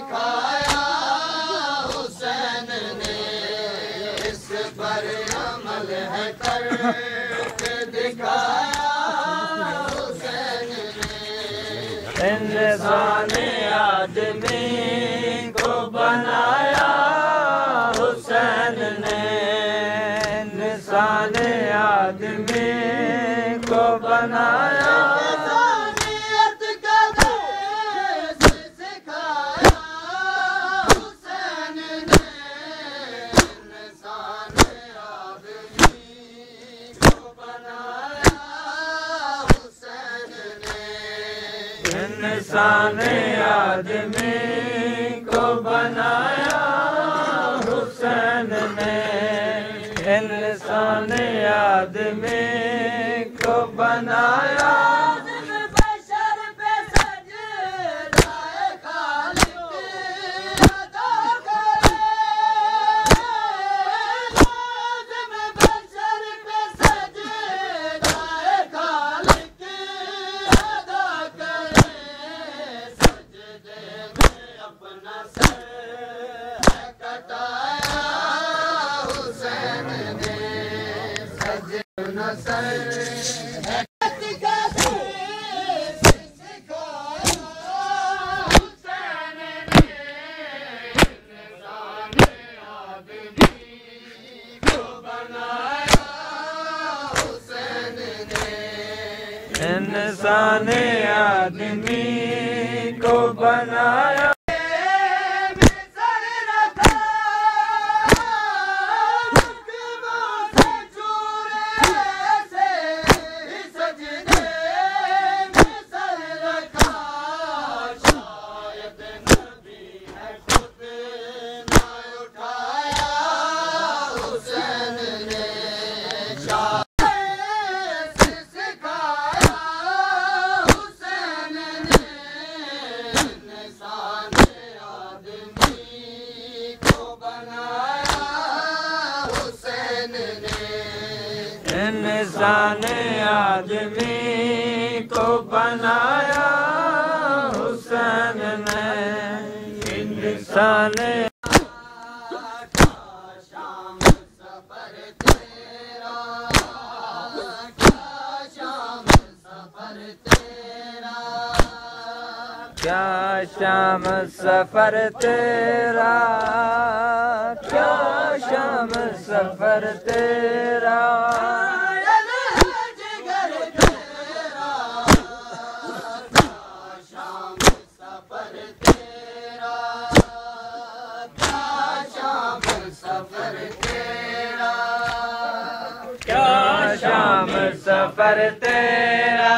सिखाया हुसैन ने, इस पर अमल है करके दिखाया हुसैन ने। इंसान आदमी को बनाया हुसैन ने, इंसान आदमी को बनाया। इंसानियत का दर्स सिखाया हुसैन ने, इंसान आदमी को बनाया हुसैन ने, इंसान आदमी को बनाया हुसैन ने, इंसान आदमी को बनाया। बशर पे सजदा खालिक अदा करे, लाज़िम बशर पे सजदा खालिक अदा करे, सजदे में अपना सर कटाया हुसैन ने, सजना सर इंसान आदमी को बनाया। इंसान आदमी को बनाया हुसैन ने, इंसान शाम सफर तेरा, शाम सफर तेरा, क्या शाम सफर तेरा, क्या शाम सफर तेरा, सफर तेरा,